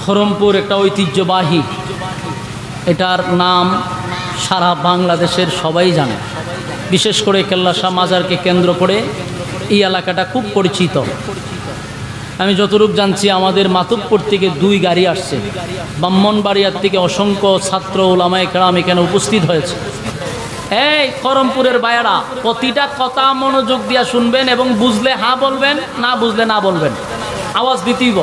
খরমপুর একটা ঐতিহ্যবাহী, এটার নাম সারা বাংলাদেশের সবাই জানে। বিশেষ করে কেল্লা শাহ মাজারকে কেন্দ্র করে এই এলাকাটা খুব পরিচিত। আমি যতটুকু জানছি আমাদের মাতুবপুর থেকে 2 গাড়ি আসছে, ব্রাহ্মণবাড়িয়ার থেকে অসংখ্য ছাত্র ওলামায়ে কেরাম এখানে উপস্থিত হয়েছে। এই খরমপুরের ভাইয়েরা, প্রতিটা কথা মনোযোগ দিয়া শুনবেন এবং বুঝলে হ্যাঁ বলবেন, না বুঝলে না বলবেন, আওয়াজ দিতেইব।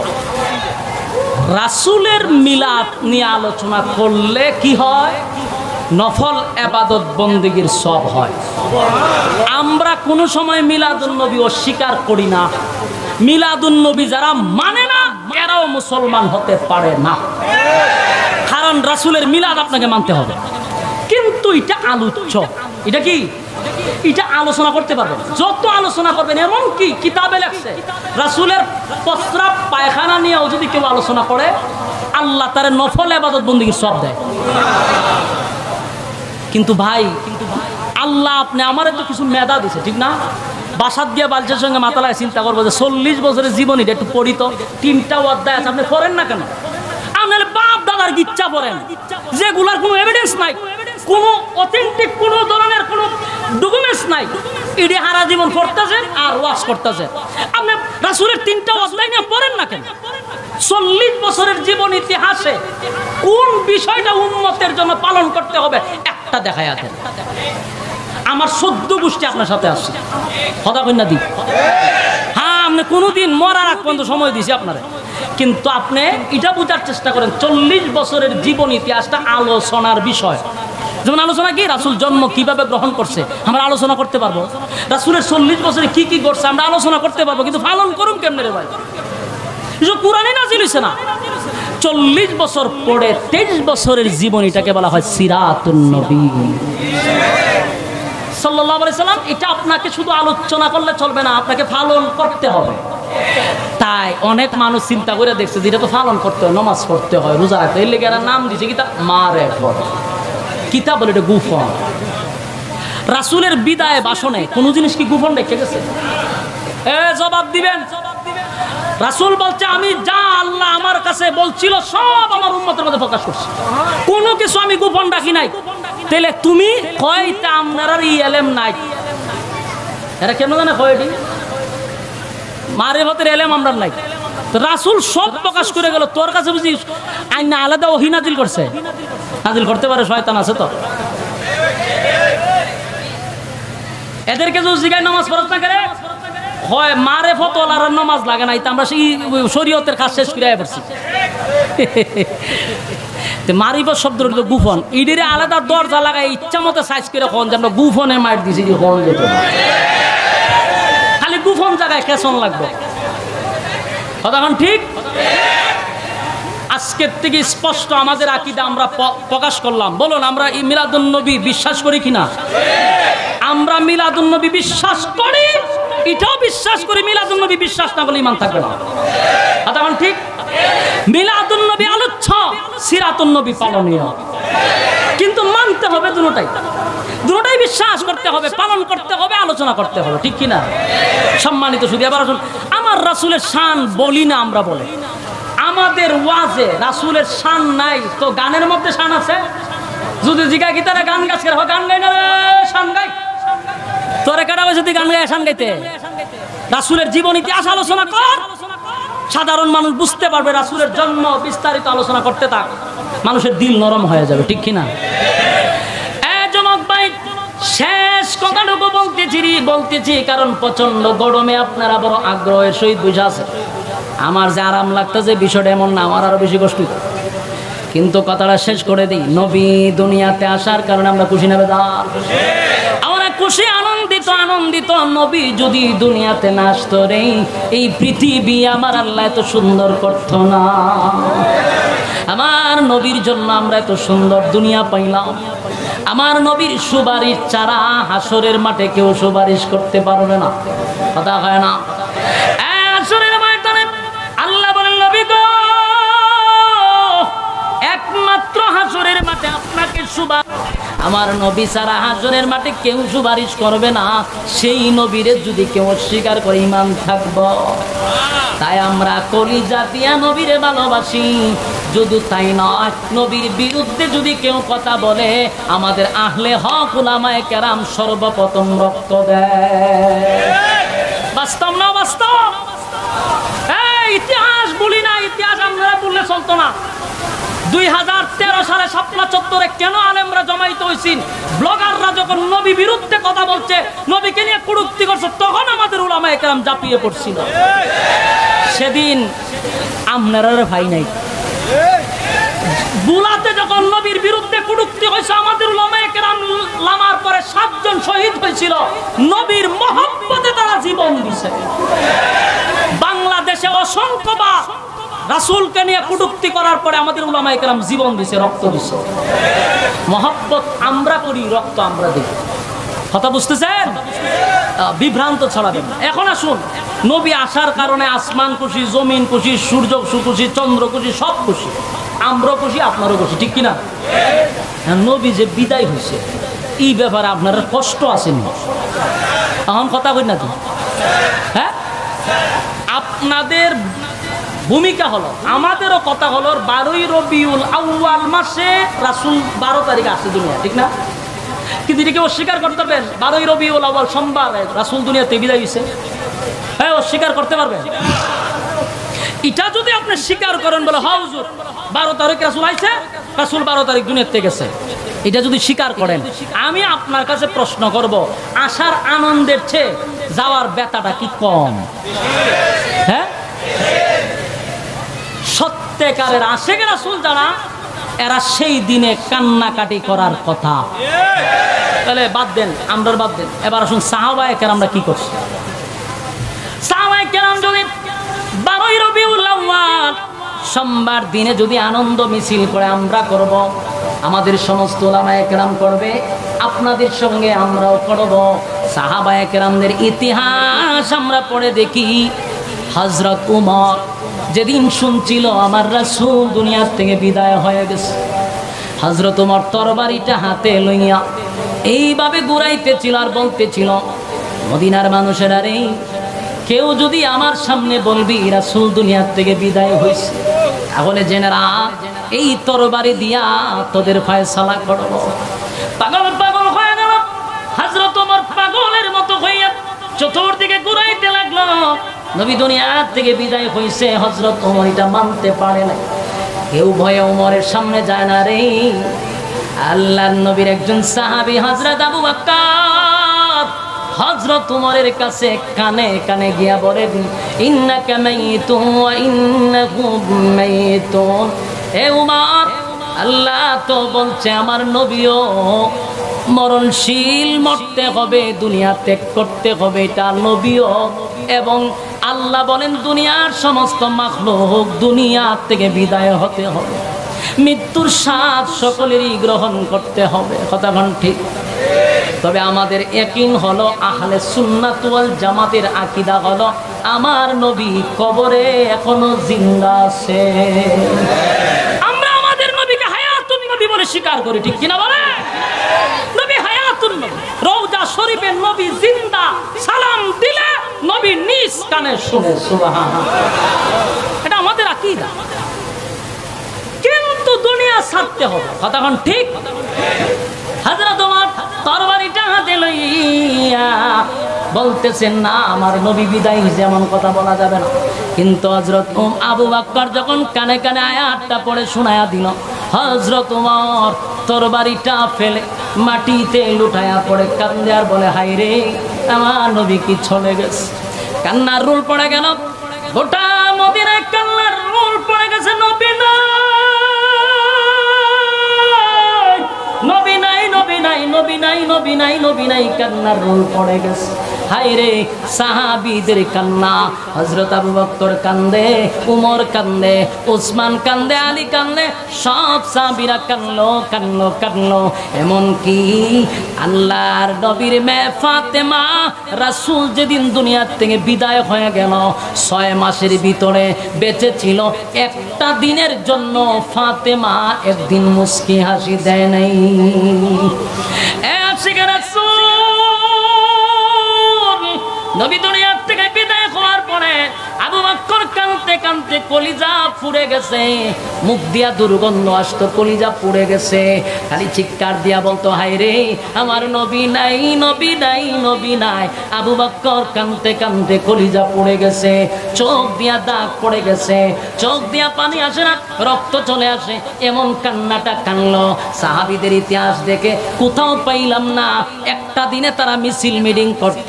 রাসূলের মিলাদ নিয়ে আলোচনা করলে কি হয়? নফল ইবাদত বন্দেগীর সব হয়। আমরা কোনো সময় মিলাদুন নবী অস্বীকার করি না। মিলাদুন নবী যারা মানে না এরাও মুসলমান হতে পারে না, কারণ রাসূলের মিলাদ আপনাকে মানতে হবে। কিন্তু এটা আলোচ্য, এটা কি, এটা আলোচনা করতে পারবেন, যত আলোচনা করবেন। এমন কি কিতাবে লেখছে রাসূলের প্রস্রাব পায়খানা নিয়েও যদি কেউ আলোচনা করে আল্লাহ তার নফল ইবাদত বন্দেগীর সব দেয়। কিন্তু ভাই, আল্লাহ আপনি আমারে তো কিছু মেধা দিছে, ঠিক না? বাসাত গিয়ে বালছের সঙ্গে মাতালায় চিন্তা করবো যে 40 বছরের জীবনীটা একটু পড়িত, 3টা অধ্যায় আছে, আপনি পড়েন না কেন? আপনার বাপ দাদার গিচ্ছা পড়েন, যেগুলার কোনো এভিডেন্স নাই, কোনো অথেন্টিক কোনো ধরনের কোনো ডকুমেন্টস নাই, এটি সারা জীবন পড়তেছেন আর ওয়াজ করতেছেন। আপনি রাসূলের 3টা অধ্যায় নিয়ে পড়েন না কেন? 40 বছরের জীবন ইতিহাসে কোন বিষয়টা উম্মতের জন্য পালন করতে হবে একটা দেখায় আছে। আমার 14 গোষ্ঠী আপনার সাথে আসছে, কথা কন্যা দি। হ্যাঁ, আপনি কোনোদিন মরার আগ পর্যন্ত সময় দিয়েছি আপনারা, কিন্তু আপনি এটা বোঝার চেষ্টা করেন 40 বছরের জীবন ইতিহাসটা আলোচনার বিষয়। যেমন আলোচনা কি, রাসূল জন্ম কিভাবে গ্রহণ করছে আমরা আলোচনা করতে পারবো, রাসূলের 40 বছরে কি কি করছে আমরা আলোচনা করতে পারবো, কিন্তু পালন করুন কেমনে রে ভাই? কোরআনে নাজিল হইছে না। 40 বছর পরে 23 বছরের জীবনীটাকে বলা হয় সিরাতুন নবী সাল্লাল্লাহু আলাইহি সাল্লাম। এটা আপনাকে শুধু আলোচনা করলে চলবে না, আপনাকে পালন করতে হবে। তাই অনেক মানুষ চিন্তা করে দেখছে যেটা তো পালন করতে হয়, নামাজ পড়তে হয়, রোজা রাখতে হয়, এর লেগে নাম দিছে কিতাব মারেফত। কিতাব বলে এটা গোপন। রাসূলের বিদায় ভাষণে কোনো জিনিস কি গোপন রেখে গেছে? জবাব দিবেন। রাসূল বলছে আমি যা আল্লাহ আমার কাছে বলছিল সব আমার উম্মতের মধ্যে প্রকাশ করছি, কোনো কিছু আমি গোপন রাখি নাই। তাহলে তুমি কয়টা আপনার ইলম নাই? এরা কেন জানে কয়টি মারিফতের ইলম আমরা নাই? তো রাসূল সব প্রকাশ করে গেল, তোর কাছে বুঝি আইনা আলাদা ওহী নাজিল করছে? নাজিল করতে পারে, শয়তান আছে তো। এদেরকে যদি জিগায় নামাজ পড়ছ না করে হয় মারেফত ওয়ালার নামাজ লাগে না, এটা আমরা সেই শরীয়তের কাজ শেষ করে পড়ছি। মারিফত শব্দটা তো গোপন, ইডিরে আলাদা দরজা লাগায় ইচ্ছা মতো সাইজ করে কোন যে আমরা গোপনে মার দিছি, খালি গোপন জায়গায় কেসন লাগবে। কতক্ষণ ঠিক? আজকের থেকে স্পষ্ট আমাদের আকীদা আমরা প্রকাশ করলাম। বলুন আমরা এই মিলাদুন নবী বিশ্বাস করি কিনা? আমরা মিলাদুন নবী বিশ্বাস করি, এটাও বিশ্বাস করি মিলাদুন নবী বিশ্বাস না করলে ঈমান থাকবে না। কতক্ষণ ঠিক? মিলাদুন নবী আলোচ্য, সিরাতুন নবী পালনীয়, কিন্তু মানতে হবে দুটোটাই। দুটোটাই বিশ্বাস করতে হবে, পালন করতে হবে, আলোচনা করতে হবে, ঠিক কিনা? সম্মানিত শুধু এবার আসুন, আমার রাসূলের শান বলি না আমরা, বলে আমাদের ওয়াজে রাসূলের শান নাই তো গানের মধ্যে শান আছে? যদি জিগা গীতারে গান গাছে গান গাই না শান গাই, তোরে কাটা বসে তুই গান গাই শান গাইতে? রাসূলের জীবন ইতিহাস আলোচনা কর, সাধারণ মানুষ বুঝতে পারবে। রাসূলের জন্ম বিস্তারিত আলোচনা করতে থাক, মানুষের দিল নরম হয়ে যাবে, ঠিক কিনা? যমক ভাই, শেষ কথাটুকু বলতেছি কারণ প্রচন্ড গরমে আপনারা বড় আগ্রহের সহিত বুঝে আছে। আমার যে আরাম লাগতেছে বিষয়টা এমন না, আমার আরো বেশি কষ্ট, কিন্তু কথাটা শেষ করে দিই। নবী দুনিয়াতে আসার কারণে আমরা খুশি না বেজার? আমরা খুশি, আনন্দিত। নবী যদি দুনিয়াতে না আসতো রে, এই পৃথিবী আমার আল্লাহ এত সুন্দর করতো না। আমার নবীর জন্য আমরা এত সুন্দর দুনিয়া পাইলাম। আমার নবীর সুপারিশ ছাড়া হাসরের মাঠে কেউ সুপারিশ করতে পারবে না, কথা হয় না? হাসরের ময়দানে আল্লাহ বলেন নবী গো, একমাত্র হাসরের মাঠে আপনাকে সুপারিশ আমার নবী ছাড়া হাসরের মাঠে কেউ সুপারিশ করবে না। সেই নবীরে যদি কেউ অস্বীকার করে ঈমান থাকব। তাই আমরা কলিজা দিয়া নবীরে ভালোবাসি। যদি তাই নয়, নবীর বিরুদ্ধে যদি কেউ কথা বলে, আমাদের আহলে হক উলামায়ে কেরাম সর্বপ্রথম রক্ত দেয়। বাস্তব না বাস্তব? ইতিহাস বলি না, ইতিহাস আপনারা বললে চলতো না। 2013 সালে শাপলা চত্বরে কেন আলেমরা জমাইত হয়েছেন? ব্লগাররা যখন নবী বিরুদ্ধে কথা বলছে, নবীকে নিয়ে কটূক্তি করছে, তখন আমাদের উলামায়ে কেরাম ঝাঁপিয়ে পড়ছিল। সেদিন আপনারা ভাই নাই। বুলাতে যখন নবীর বিরুদ্ধে কটূক্তি হয়েছে, আমাদের উলামায়ে কেরাম লামার পরে 7 জন শহীদ হয়েছিল। নবীর মহব্বতে তারা জীবন দিছে। বাংলাদেশে অসংখ্যবার রাসূলকে নিয়ে কটূক্তি করার পরে আমাদের উলামায়ে কেরাম জীবন দিছে, রক্ত দিছে। মহব্বত আমরা করি, রক্ত আমরা দিই। কথা বুঝতেছেন? বিভ্রান্ত ছড়াবেন না। এখন আসুন, নবী আসার কারণে আসমান খুশি, জমিন খুশি, সূর্য খুশি, চন্দ্র খুশি, সব খুশি। আমরাও খুশি, আপনারও খুশি, ঠিক কিনা? নবী যে বিদায় হয়েছে, এই ব্যাপারে আপনার কষ্ট আসেনি? এখন কথা কই না তো? হ্যাঁ, আপনাদের ভূমিকা হলো, আমাদেরও কথা হলো 12ই রবিউল আউয়াল মাসে রাসূল 12 তারিখে আসে দুনিয়া, ঠিক না? কিন্তু এটাকে অস্বীকার করতে পারবেন? 12ই রবিউল আউয়াল সোমবার রাসূল দুনিয়াতে বিদায় হয়েছে। হ্যাঁ, অস্বীকার করতে পারবেন? এটা যদি আপনি স্বীকার করেন, বলে হ্যাঁ হুজুর 12 তারিখ রাসূল আইছে, রাসূল 12 তারিখ দুনিয়াতে গেছে, এটা যদি স্বীকার করেন, আমি আপনার কাছে প্রশ্ন করব, আসার আনন্দের চেয়ে যাওয়ার ব্যথাটা কি কম? হ্যাঁ, সত্যিকারের আশিক রাসূল যারা, এরা সেই দিনে কান্নাকাটি করার কথা। তাহলে বাদ দেন, আমরা বাদ দেন। এবার আসুন সাহাবায়ে কেরামরা কি করছে। সাহাবায়ে কেরাম যদি 12ই রবিউল আউয়াল সোমবার দিনে যদি আনন্দ মিছিল করে, আমরা করব, আমাদের সমস্ত উলামায়ে কেরাম করবে, আপনাদের সঙ্গে আমরাও করব। সাহাবায়ে কেরামদের ইতিহাস আমরা পড়ে দেখি। হযরত উমর যেদিন শুনছিল আমার রাসূল দুনিয়ার থেকে বিদায় হয়ে গেছে, হযরত উমর তরবারিটা হাতে লইয়া এইভাবে ঘুরাইতেছিল আর বলতেছিল, মদিনার মানুষেরা রে, কেউ যদি আমার সামনে বলবি রাসূল দুনিয়ার থেকে বিদায় হয়েছে, তাহলে জেনেরা এই তরবারি দিয়া তোদের ফয়সালা করব। পাগল পাগল হয়ে গেল হযরত ওমর, পাগলের মতো হইয়া চতুর্দিকে ঘুরাইতে লাগলো। নবী দুনিয়ার থেকে বিদায় হয়েছে, হযরত ওমর এটা মানতে পারে না। কেউ ভয়ে ওমরের সামনে যায় না রে। আল্লাহর নবীর একজন সাহাবী হযরত আবু বকর হযরত ওমরের কাছে কানে কানে গিয়া বলে, ইন্নাকা মাইতুন ওয়া ইন্নাহুম মাইতুন। হে উমর, আল্লাহ তো বলছে আমার নবীও মরণশীল, মরতে হবে, দুনিয়া ত্যাগ করতে হবে, এটা নবীও। এবং আল্লাহ বলেন দুনিয়ার সমস্ত মাখলুক দুনিয়া থেকে বিদায় হতে হবে, মৃত্যুর স্বাদ সকলেরই গ্রহণ করতে হবে। কথা বলেন ঠিক? তবে আমাদের ইয়াকিন হলো, আহলে সুন্নাত ওয়াল জামাতের আকীদা হলো, আমার নবী কবরে এখনো জিন্দা আছে। আমরা আমাদের নবীকে হায়াতুন নবী বলে স্বীকার করি, ঠিক কিনা বলে? নবী হায়াতুন নবী, রওজা শরীফের নবী জিন্দা, সালাম দিলে নবী নিজ কানে শুনে। সুবহানাল্লাহ, এটা আমাদের আকীদা। কিন্তু দুনিয়া ছাড়তে হবে। কথা কোন ঠিক? হযরত ওমর তরবারিটা হাতে লইয়া বলতেছেন, না আমার নবী বিদায় হয়েছে, এমন কথা বলা যাবে না। কিন্তু হযরত আবু বকর যখন কানে কানে আয়াতটা পড়ে শোনায়া দিল, হযরত ওমর তরবারিটা ফেলে মাটিতে লুটায়া পড়ে কান্দে আর বলে, হায় রে, আমার নবী কি চলে গেছে। কান্নার রোল পড়ে গেল, গোটা মদিনায় কান্নার রোল পড়ে গেছে। নবী নাই, নবী নাই, নবী নাই, নবী নাই, নবী নাই, কান্নার রোল পড়ে গেছে। হায় রে সাহাবীদের কান্না, হযরত আবু বকর কান্দে, উমর কান্দে, উসমান কান্দে, আলী কান্দে, সব সাহাবীরা কান্দলো। এমন কি আল্লাহর নবীর মেয়ে ফাতেমা, রাসূল যেদিন দুনিয়া থেকে বিদায় হয়ে গেল 6 মাসের ভিতরে বেঁচে ছিল, একটা দিনের জন্য ফাতেমা একদিন মুস্কি হাসি দেয় নাই। নবী দুনিয়া থেকে বিদায় হওয়ার পরে আবু বকর কাঁদতে কাঁদতে কলিজা পুড়ে গেছে, মুখ দিয়া দুর্গন্ধ আসতো, কলিজা পুড়ে গেছে, খালি চিৎকার দিয়া বলতো হায় রে আমার নবী নাই, নবী নাই, নবী নাই। আবু বকর কাঁদতে কাঁদতে কলিজা পুড়ে গেছে, চোখ দিয়া দাগ পড়ে গেছে, চোখ দিয়া পানি আসে না, রক্ত চলে আসে, এমন কান্নাটা কানলো। সাহাবীদের ইতিহাস দেখে কোথাও পাইলাম না একটা দিনে তারা মিছিল মিটিং করত,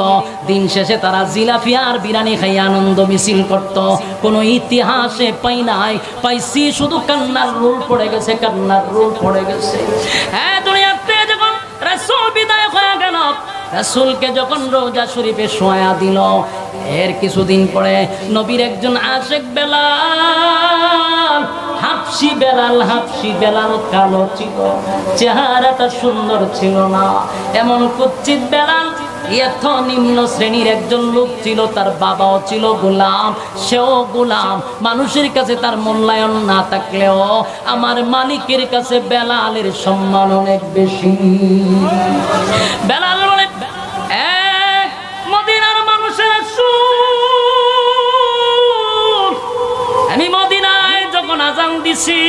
দিন শেষে তারা জিলাপি আর বিরিয়ানি খাইয়া আনন্দ মিছিল করত, কোনো ইতিহাসে পাই নাই। পাইছি শুধু কান্নার রোল পড়ে গেছে, কান্নার রোল পড়ে গেছে। হ্যাঁ, দুনিয়াতে যখন রাসূল বিদায় হয়ে গেল, রাসূলকে যখন রওজা শরীফে শোয়া দিল, এর কিছুদিন পরে নবীর একজন আশেক বেলাল, হাবশি বেলাল কালো ছিল, চেহারাটা সুন্দর ছিল না, এমন কুচ্ছিত বেলাল। এত নিম্ন শ্রেণীর একজন লোক ছিল, তার বাবাও ছিল গোলাম, সেও গোলাম। মানুষের কাছে তার মূল্যায়ন না থাকলেও আমার মালিকের কাছে বেলালের সম্মান অনেক বেশি। বেলাল বলে এক মদিনার মানুষের আমি মদিনায় যখন আজান দিছি,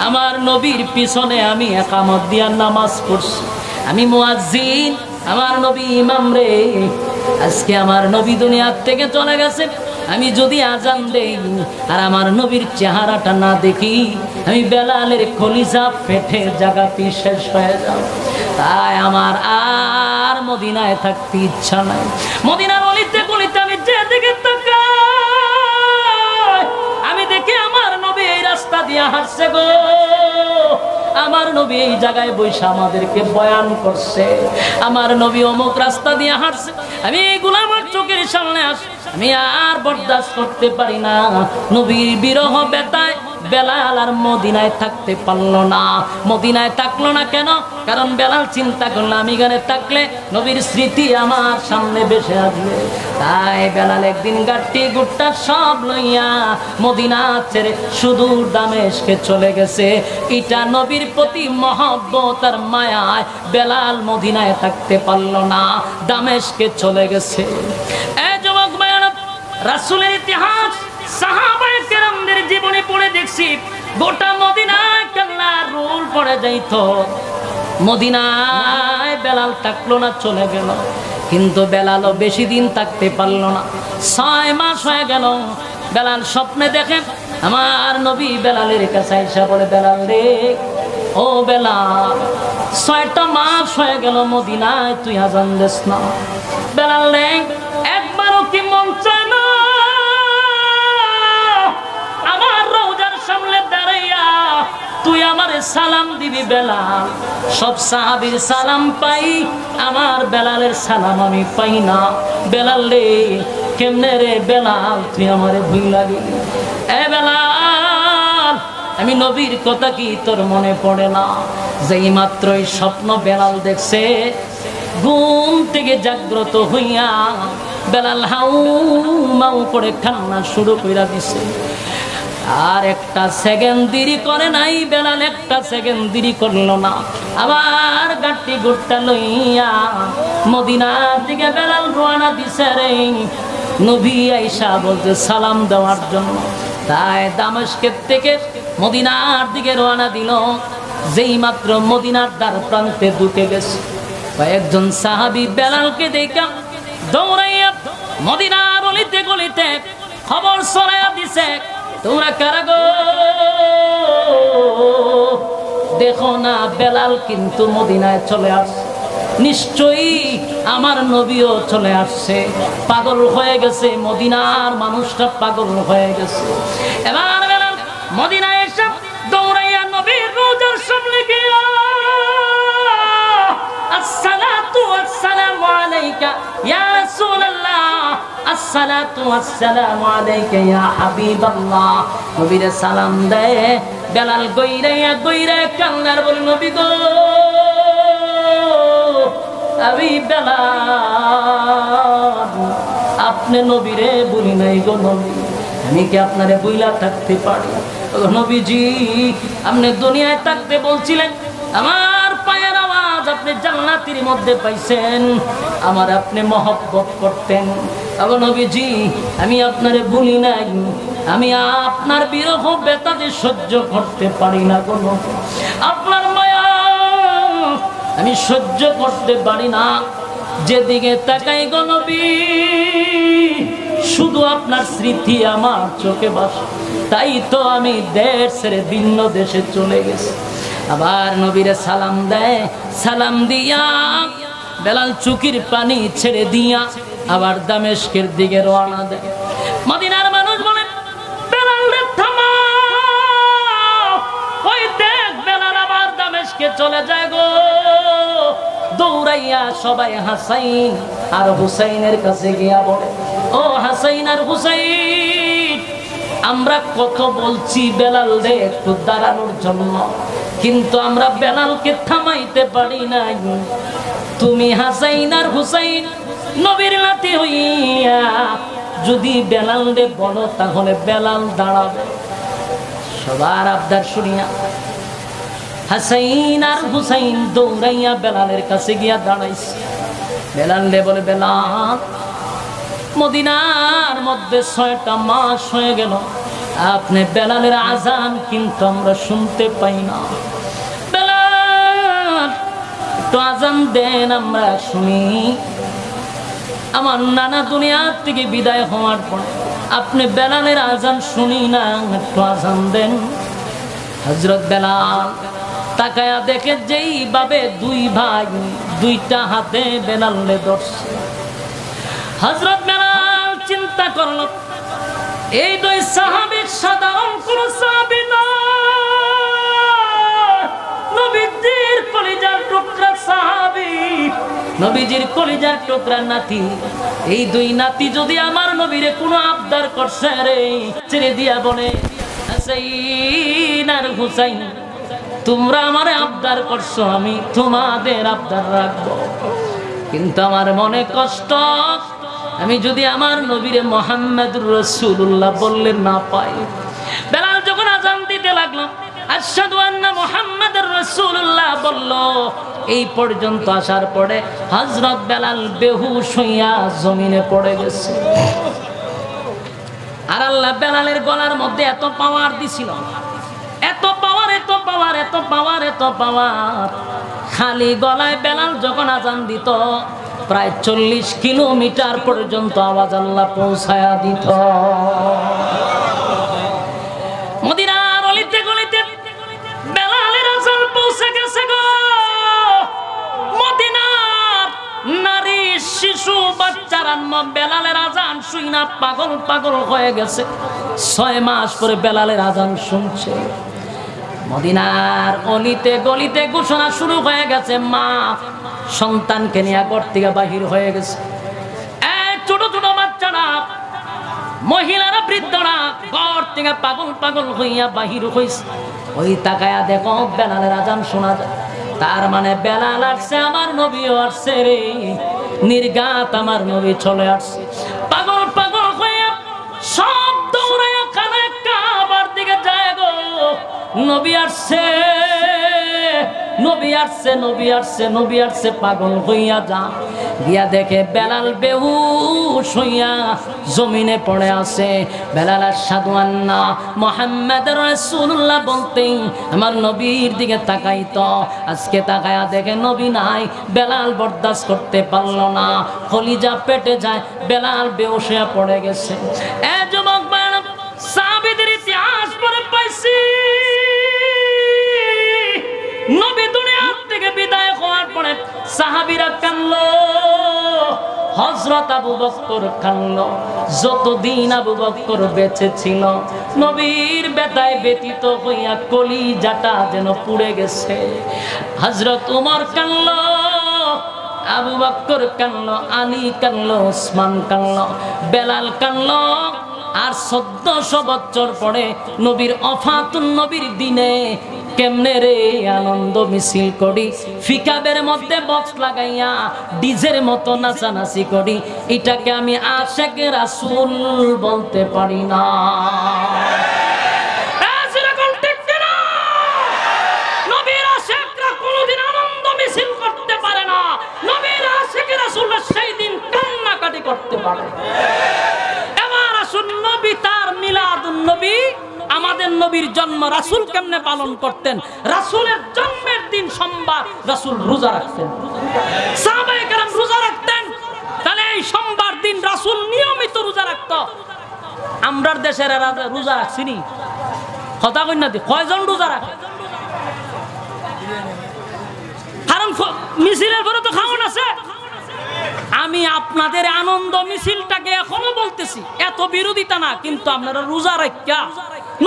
আমার নবীর পিছনে আমি একামত দিয়া নামাজ পড়ছি, আমি মুয়াজ্জিন, আমার নবী ইমাম রে। আজকে আমার নবী দুনিয়া থেকে চলে গেছে, আমি যদি আজান দেই আর আমার নবীর চেহারাটা না দেখি, আমি বেলালের কলিজা ফেটে জায়গাটি শেষ হয়ে যাব। তাই আমার আর মদিনায় থাকতে ইচ্ছা নাই। মদিনার অলিতে গলিতে আমি যেদিকে তাকাই, আমি দেখি আমার নবী এই রাস্তা দিয়ে হাঁটছে গো, আমার নবী এই জায়গায় বসে আমাদেরকে বয়ান করছে, আমার নবী অমুক রাস্তা দিয়ে হাঁটছে। আমি এইগুলো আমার চোখের সামনে আসে, আমি আর বরদাস্ত করতে পারি না। নবীর বিরহ বেতায় বেলাল আর মদিনায় থাকতে পারলো না। মদিনায় থাকলো না কেন? কারণ বেলাল চিন্তা করলো আমি এখানে থাকলে নবীর স্মৃতি আমার সামনে ভেসে আসবে। তাই বেলাল একদিন গাট্টি গুট্টা সব লইয়া মদিনা ছেড়ে সুদূর দামেস্কে চলে গেছে। এটা নবীর প্রতি মহব্বত আর মায়ায় বেলাল মদিনায় থাকতে পারলো না, দামেস্কে চলে গেছে। এই যুবক ভাইরা, রাসূলের ইতিহাস সাহাবায়ে কেরামদের জীবনে পড়ে দেখছি, গোটা মদিনায় কান্নার রোল পড়ে যাইতো। মদিনায় বেলাল থাকলো না, চলে গেল। কিন্তু বেলালও বেশি দিন থাকতে পারলো না, 6 মাস হয়ে গেল। বেলাল স্বপ্নে দেখে আমার নবী বেলালের কাছে আইসা বলে, বেলাল রে, ও বেলাল, 6টা মাস হয়ে গেল মদিনায় তুই আজান দিস না। বেলাল রে, একবারও কি মন চায় না আমার রওজার সামনে দাঁড়াইয়া তুই আমারে সালাম দিবি? বেলাল, সব সাহাবীর সালাম পাই, আমার বেলালের সালাম আমি পাই না। বেলাল রে, কেমনে রে বেলাল তুই আমারে ভুইলা গেলি? এ বেলাল, আমি নবীর কথা কি তোর মনে পড়ে না? যেই মাত্রই স্বপ্ন বেলাল দেখছে, ঘুম থেকে জাগ্রত হইয়া বেলাল হাউ মাউ করে কান্না শুরু কইরা দিছে। আর একটা সেকেন্ড দেরি করে নাই বেলাল, একটা সেকেন্ড দেরি করলো না। আবার গাট্টি গুট্টা লইয়া মদিনার দিকে বেলাল রওনা দিছে রে। নবী আয়েশা বলতে সালাম দেওয়ার জন্য। তাই দামেস্কের থেকে মদিনার দিকে রওনা দিল। যেই মাত্র মদিনার দ্বার প্রান্তে ঢুকে গেছে, কয়েকজন সাহাবী বেলালকে দেখা দৌড়াইয়া মদিনার অলিতে গলিতে খবর ছড়াইয়া দিছে, তোমরা কারা গো? দেখো না, বেলাল কিন্তু মদিনায় চলে আসছে, নিশ্চয়ই আমার নবীও চলে আসছে। পাগল হয়ে গেছে, মদিনার মানুষটা পাগল হয়ে গেছে। এবার বেলাল মদিনায় এসে দৌড়াইয়া নবীর রওজার সামনে গিয়া আসসালাতু ওয়াসসালামু আলাইকা আলাইকা ইয়া রাসূলুল্লাহ, আসসালাতু ওয়াসসালামু আলাইকা ইয়া হাবিবাল্লাহ। নবীরে সালাম দেয়। বেলাল গইরাইয়া কান্নার বলে, নবী গো, আমি বেলাল, আপনি নবীরে বলি নাই গো নবী, আমি কি আপনারে বইলা থাকতে পারি? নবীজি, আপনি দুনিয়ায় থাকতে বলছিলেন আমার পায়ের আওয়াজ আপনি জান্নাতের মধ্যে পাইছেন, আমার আপনি মহব্বত করতেন। নবীজি, আমি আপনারে বলি নাই, আমি আপনার বিরহ বেতাতে সহ্য করতে পারি না গো নবী, আপনার মায়া আমি সহ্য করতে পারি না। যেদিকে তাকাই গো নবী, শুধু আপনার স্মৃতি আমার চোখে ভাসে, তাই তো আমি দেশ ছেড়ে ভিন্ন দেশে চলে গেছি। আবার নবীরে সালাম দেয়। সালাম দিয়া বেলাল চোখের পানি ছেড়ে দিয়া আবার দামেস্কের দিকে রওনা দেয়। মদিনার মানুষ বলে, বেলাল রে থামাও, ওই দেখ বেলাল আবার দামেস্কে চলে যায় গো। দৌড়াইয়া সবাই হাসাইন আর হুসাইনের কাছে গিয়া বলে, ও হাসাইন আর হুসাইন, আমরা কত বলছি বেলাল রে একটু দাঁড়ানোর জন্য, কিন্তু আমরা বেলালকে থামাইতে পারি নাই। তুমি হাসাইন আর হুসাইন নবীর নাতি হইয়া যদি বেলাল রে বলো, তাহলে বেলাল দাঁড়াবে। সবার আবদার শুনিয়া হাসাইন আর হুসাইন দৌড়াইয়া বেলালের কাছে গিয়া দাঁড়াইছে। বেলাল রে বলে, বেলাল, মদিনার মধ্যে 6টা মাস হয়ে গেল, আপনি বেলালের আজান কিন্তু আমরা শুনতে পাই না। বেলাল, একটু আজান দেন, আমরা শুনি। আমার নানা দুনিয়ার থেকে বিদায় হওয়ার পর আপনি বেলালের আজান শুনি না, একটু আজান দেন। হযরত বেলাল তাকায়া দেখে যেইভাবে দুই ভাই দুইটা হাতে বেলালে ধরছে। হযরত বেলাল চিন্তা করলো, এই দুই সাহাবী সাধারণ কোন সাহাবী না, নবীজির কলিজার টুকরা সাহাবী, নবীজির কলিজার টুকরা নাতি। এই দুই নাতি যদি আমার নবীরে কোনো আবদার করছে রে, ছেড়ে দিয়া বলে, হাসাইন আর হুসাইন, তোমরা আমারে আবদার করছো, আমি তোমাদের আবদার রাখবো, কিন্তু আমার মনে কষ্ট, আমি যদি আমার নবীরে মুহাম্মদুর রাসূলুল্লাহ বললে না পাই। বেলাল যখন আযান দিতে লাগলো, আশহাদু আন্না মুহাম্মাদুর রাসূলুল্লাহ বলল, এই পর্যন্ত আসার পরে হযরত বেলাল বেহুশ হইয়া জমিনে পড়ে গেছে। আর আল্লাহ বেলালের গলার মধ্যে এত পাওয়ার দিছিল, এত পাওয়ার, এত পাওয়ার, এত পাওয়ার, এত পাওয়ার, খালি গলায় বেলাল যখন আযান দিত প্রায় 40 কিলোমিটার পর্যন্ত আওয়াজ আল্লাহ পৌঁছায়া দিত। মদিনার অলিতে গলিতে বেলালের আযান পৌঁছে গেছে গো। মদিনার নারী, শিশু, বাচ্চারা বেলালের আযান শুইনা পাগল পাগল হয়ে গেছে। 6 মাস পরে বেলালের আযান শুনছে। মদিনার অলিতে গলিতে ঘোষণা শুরু হয়ে গেছে, মা সন্তানকে নিয়ে ঘর থেকে বাহির হয়ে গেছে। ছোট ছোট বাচ্চারা, মহিলারা, বৃদ্ধরা ঘর থেকে পাগল পাগল হইয়া বাহির হইছে। ওই তাকায়া দেখো বেলালের আযান শোনা যায়, তার মানে বেলাল আসছে, আমার নবীও আসছে রে, নির্ঘাত আমার নবী চলে আসছে। পাগল পাগল হইয়া সব দৌড়াইয়া খানা কাবার দিকে যায় গো। নবী আসছে, নবী আসছে, নবী আসছে, নবী আসছে, পাগল হইয়া যা গিয়া দেখে বেলাল বেহুশ হইয়া জমিনে পড়ে আছে। বেলাল আশহাদু আন্না মুহাম্মাদুর রাসূলুল্লাহ বলতেই আমার নবীর দিকে তাকাইতো। আজকে তাকায়া দেখে নবী নাই। বেলাল বরদাস্ত করতে পারলো না, কলিজা পেটে যায়, বেলাল বেহুশ হয়ে পড়ে গেছে। এ যুবক ভাইরা, সাহাবীদের ইতিহাস পড়ে পাইছি, নবী দুনিয়া থেকে বিদায় হওয়ার পরে সাহাবীরা কাঁদলো, হযরত আবু বকর কাঁদলো। যতদিন আবু বকর বেঁচে ছিল নবীর ব্যথায় ব্যতীত হইয়া কলিজাটা যেন পুড়ে গেছে। হযরত ওমর কাঁদলো, আবু বকর কানলো, আলী কানলো, ওসমান কানলো, বেলাল কানলো। আর 1400 বছর পরে নবীর ওফাতুন নবীর দিনে কেমনে রে আনন্দ মিছিল করি, ফিকাবের মধ্যে বক্স লাগাইয়া ডিজের মতো নাচানাচি করি, এটাকে আমি আশেক রাসূল বলতে পারি না। নবীর আশেকরা কোনোদিন আনন্দ মিছিল করতে পারে না, নবীর আশেক রাসূলরা সেই দিন কান্নাকাটি করতে পারে। এবার আসুন, নবী তার মিলাদুন নবী, আমাদের নবীর জন্ম রাসূল কেমনে পালন করতেন? রাসূলের জন্মের দিন সোমবার রাসূল রোজা রাখতেন, সাহাবায়ে কেরাম রোজা রাখতেন। তাহলে এই সোমবার দিন রাসূল নিয়মিত রোজা রাখতো। আমরার দেশের রোজা রাখছিনি, কথা কই না দি কয়জন রোজা রাখে? কারণ মিছিলের পরে তো খাওয়ান আছে। আমি আপনাদের আনন্দ মিছিলটাকে এখনো বলতেছি, এত বিরোধিতা না, কিন্তু আপনারা রোজা রাখা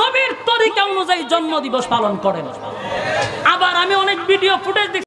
নবীর তরিকা অনুযায়ী জন্মদিবস পালন করেন। আবার আমি অনেক ভিডিও ফুটেজ